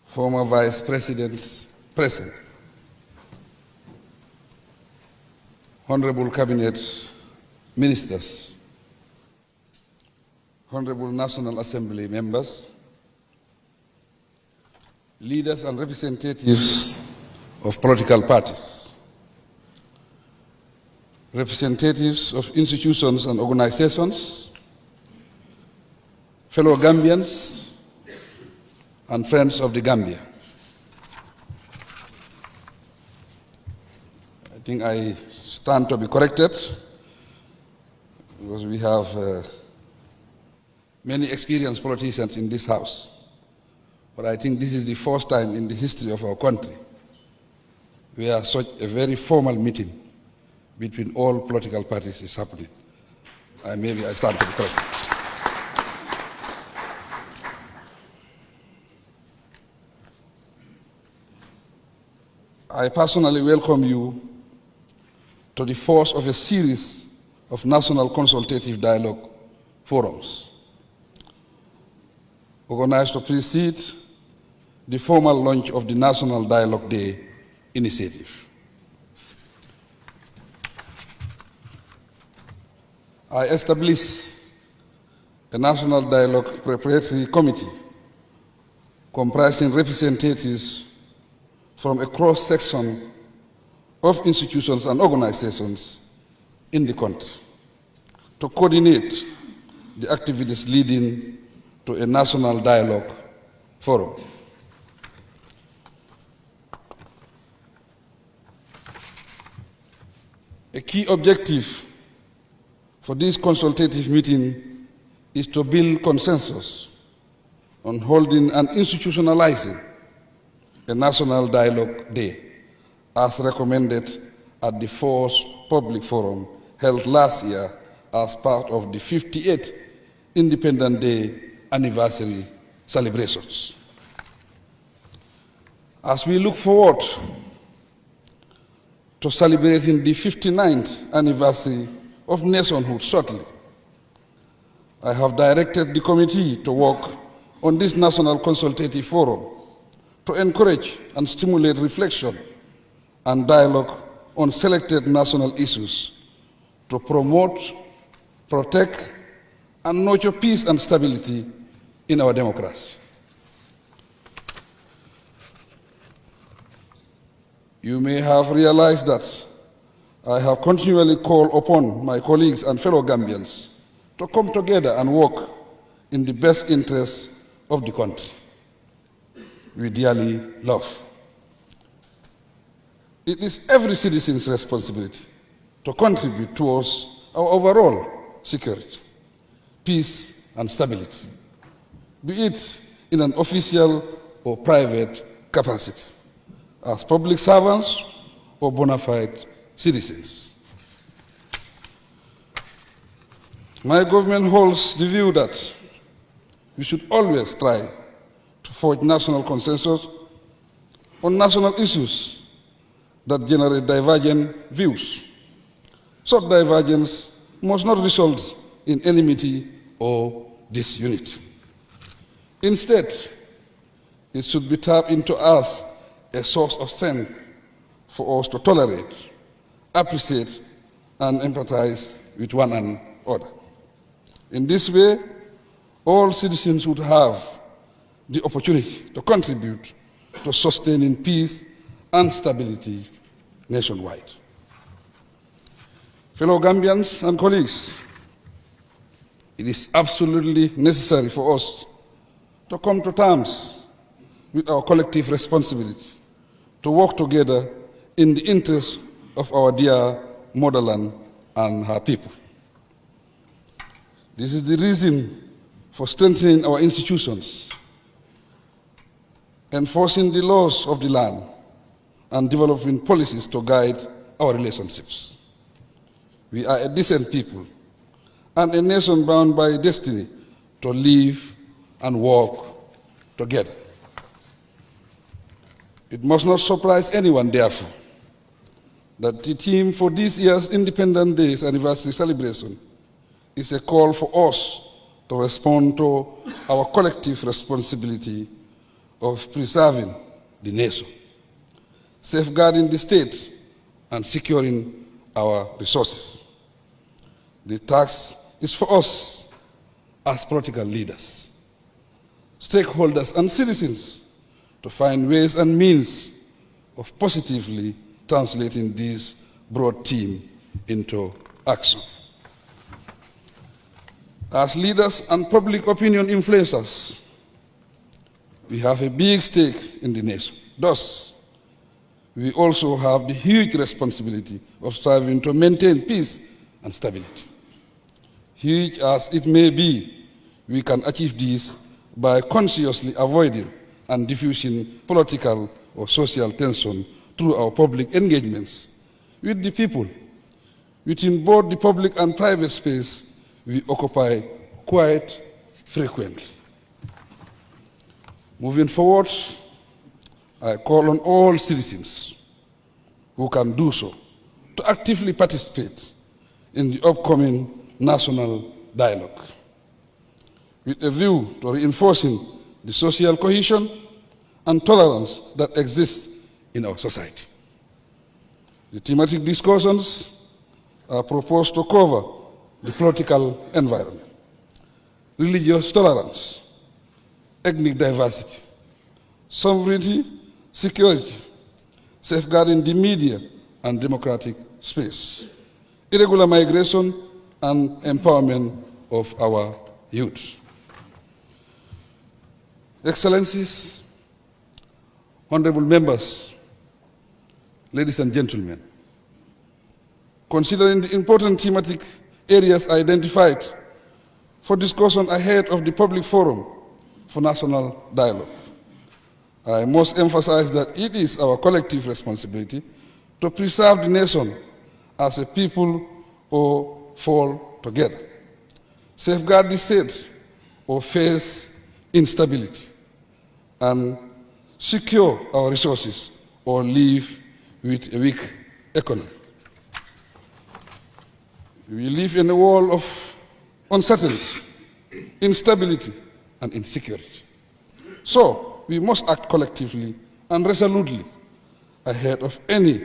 former vice presidents present, honorable cabinet ministers, honorable National Assembly members, leaders and representatives of political parties, representatives of institutions and organizations, fellow Gambians, and friends of the Gambia. I think I stand to be corrected because we have many experienced politicians in this House. But I think this is the first time in the history of our country where such a very formal meeting between all political parties is happening. Maybe I stand to be corrected. I personally welcome you to the first of a series of National Consultative Dialogue Forums, organized to precede the formal launch of the National Dialogue Day initiative. I established a National Dialogue Preparatory Committee comprising representatives from a cross-section of institutions and organizations in the country to coordinate the activities leading to a national dialogue forum. A key objective for this consultative meeting is to build consensus on holding and institutionalizing a National Dialogue Day, as recommended at the fourth public forum held last year as part of the 58th Independence Day anniversary celebrations. As we look forward to celebrating the 59th anniversary of nationhood shortly, I have directed the committee to work on this National Consultative Forum to encourage and stimulate reflection and dialogue on selected national issues to promote, protect, and nurture peace and stability in our democracy. You may have realized that I have continually called upon my colleagues and fellow Gambians to come together and work in the best interests of the country we dearly love. It is every citizen's responsibility to contribute towards our overall security, peace, and stability, be it in an official or private capacity, as public servants or bona fide citizens. My government holds the view that we should always try to forge national consensus on national issues that generate divergent views. Such divergence must not result in enmity or disunity. Instead, it should be tapped into as a source of strength for us to tolerate, appreciate, and empathize with one another. In this way, all citizens would have the opportunity to contribute to sustaining peace and stability nationwide. Fellow Gambians and colleagues, it is absolutely necessary for us to come to terms with our collective responsibility to work together in the interest of our dear motherland and her people. This is the reason for strengthening our institutions, enforcing the laws of the land, and developing policies to guide our relationships. We are a decent people and a nation bound by destiny to live and work together. It must not surprise anyone, therefore, that the theme for this year's Independence Day's anniversary celebration is a call for us to respond to our collective responsibility of preserving the nation, safeguarding the state, and securing our resources. The task is for us as political leaders, stakeholders, and citizens to find ways and means of positively translating this broad theme into action. As leaders and public opinion influencers, we have a big stake in the nation. Thus, we also have the huge responsibility of striving to maintain peace and stability. Huge as it may be, we can achieve this by consciously avoiding and diffusing political or social tension through our public engagements with the people. Within both the public and private space, we occupy quite frequently. Moving forward, I call on all citizens who can do so to actively participate in the upcoming national dialogue with a view to reinforcing the social cohesion and tolerance that exists in our society. The thematic discussions are proposed to cover the political environment, religious tolerance, ethnic diversity, sovereignty, security, safeguarding the media and democratic space, irregular migration, and empowerment of our youth. Excellencies, honorable members, ladies and gentlemen, considering the important thematic areas identified for discussion ahead of the public forum for national dialogue, I must emphasize that it is our collective responsibility to preserve the nation as a people or fall together, safeguard the state or face instability, and secure our resources or live with a weak economy. We live in a world of uncertainty, instability, and insecurity. So we must act collectively and resolutely ahead of any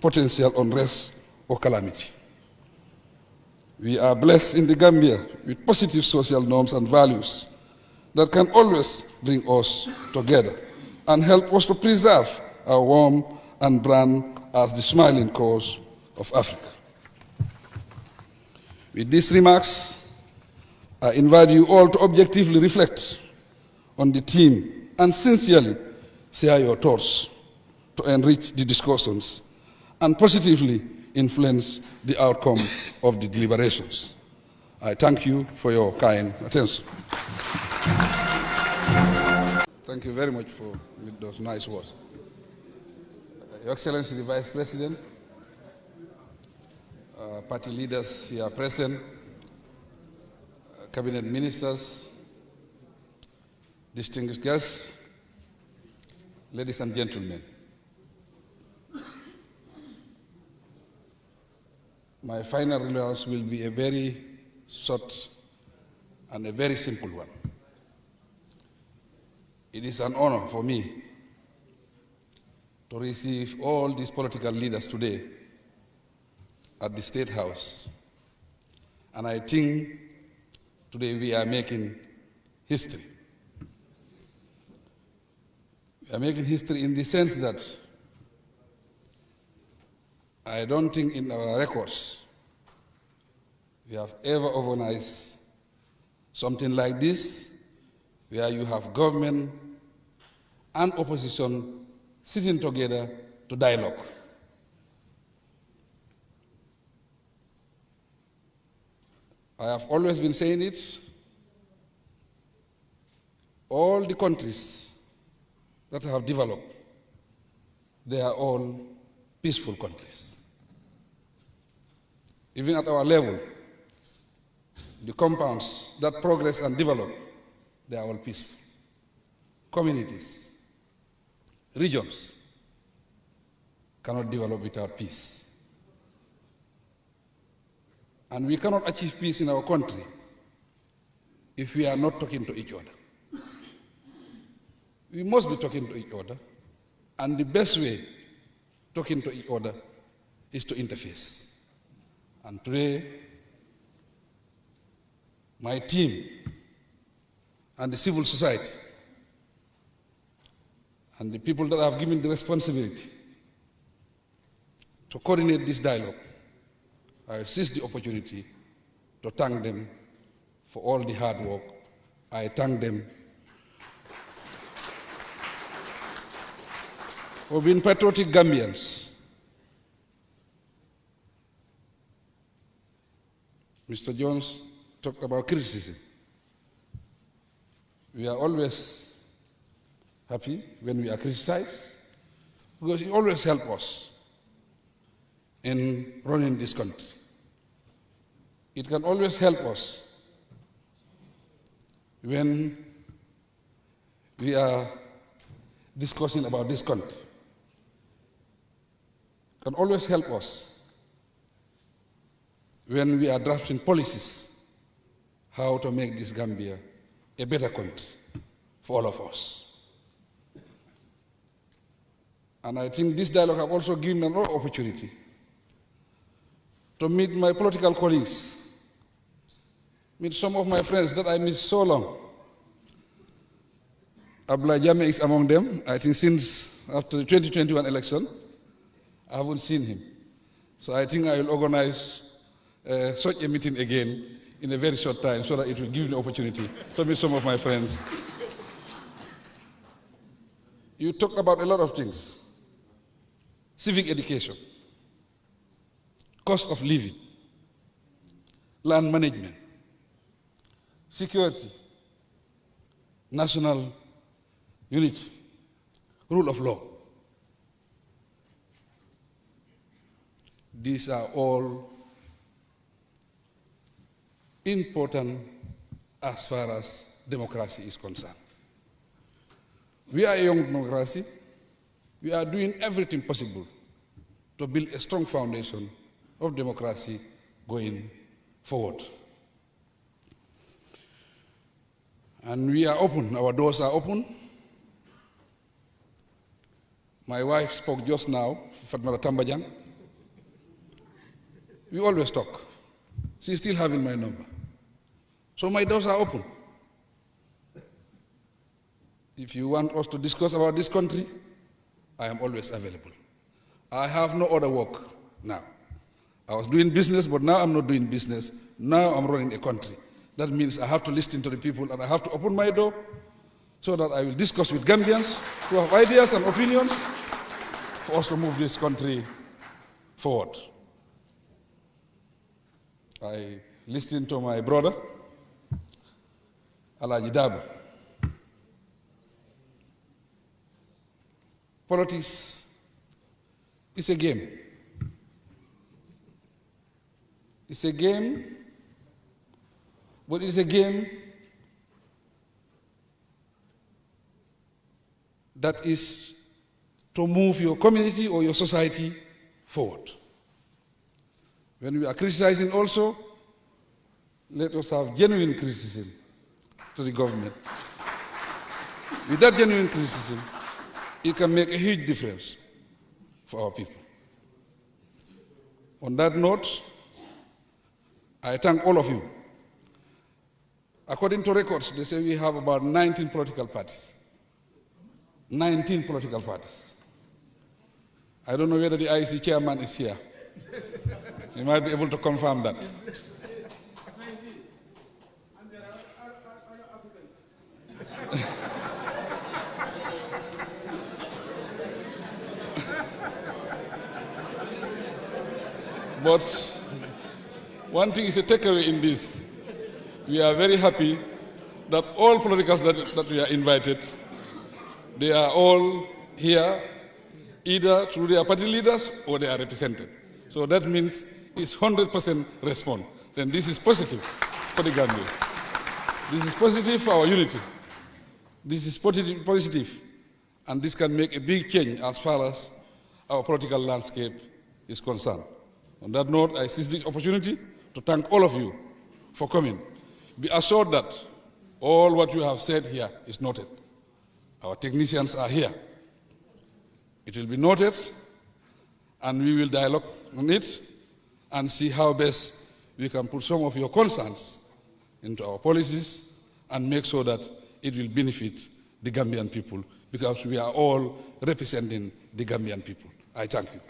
potential unrest or calamity. We are blessed in the Gambia with positive social norms and values that can always bring us together and help us to preserve our warmth and brand as the smiling coast of Africa. With these remarks, I invite you all to objectively reflect on the theme and sincerely share your thoughts to enrich the discussions and positively influence the outcome of the deliberations. I thank you for your kind attention. Thank you very much for those nice words. Your Excellency the Vice President, party leaders here present, cabinet ministers, distinguished guests, ladies and gentlemen. My final remarks will be a very short and a very simple one. It is an honor for me to receive all these political leaders today at the State House. And I think today we are making history. We are making history in the sense that I don't think in our records we have ever organized something like this, where you have government and opposition sitting together to dialogue. I have always been saying it. All the countries that have developed, they are all peaceful countries. Even at our level, the compounds that progress and develop, they are all peaceful. Communities, regions cannot develop without peace. And we cannot achieve peace in our country if we are not talking to each other. We must be talking to each other, and the best way talking to each other is to interface. And today, my team and the civil society and the people that have given the responsibility to coordinate this dialogue, I seize the opportunity to thank them for all the hard work. I thank them for being patriotic Gambians. Mr. Jones talked about criticism. We are always happy when we are criticized because it always helps us in running this country. It can always help us when we are discussing about this country. It can always help us when we are drafting policies, how to make this Gambia a better country for all of us. And I think this dialogue has also given me another opportunity to meet my political colleagues, meet some of my friends that I missed so long. Abla Jame is among them. I think since after the 2021 election, I haven't seen him. So I think I will organize such a meeting again in a very short time so that it will give me opportunity to meet some of my friends. You talked about a lot of things. Civic education, cost of living, land management, security, national unity, rule of law. These are all important as far as democracy is concerned. We are a young democracy. We are doing everything possible to build a strong foundation of democracy going forward. And we are open, our doors are open. My wife spoke just now, Fatmata Tambajang. We always talk. She's still having my number. So my doors are open. If you want us to discuss about this country, I am always available. I have no other work now. I was doing business, but now I'm not doing business. Now I'm running a country. That means I have to listen to the people and I have to open my door so that I will discuss with Gambians who have ideas and opinions for us to move this country forward. I listened to my brother, Alaji Dabu. Politics is a game. It's a game, but it's a game that is to move your community or your society forward. When we are criticizing also, let us have genuine criticism to the government. With that genuine criticism, it can make a huge difference for our people. On that note, I thank all of you. According to records, they say we have about 19 political parties. 19 political parties. I don't know whether the IEC chairman is here. He might be able to confirm that. But one thing is a takeaway in this. We are very happy that all politicals that we are invited, they are all here either through their party leaders or they are represented. So that means it's 100% response. Then this is positive for the Gambia. This is positive for our unity. This is positive. And this can make a big change as far as our political landscape is concerned. On that note, I seize the opportunity to thank all of you for coming. Be assured that all what you have said here is noted. Our technicians are here. It will be noted, and we will dialogue on it and see how best we can put some of your concerns into our policies and make sure that it will benefit the Gambian people, because we are all representing the Gambian people. I thank you.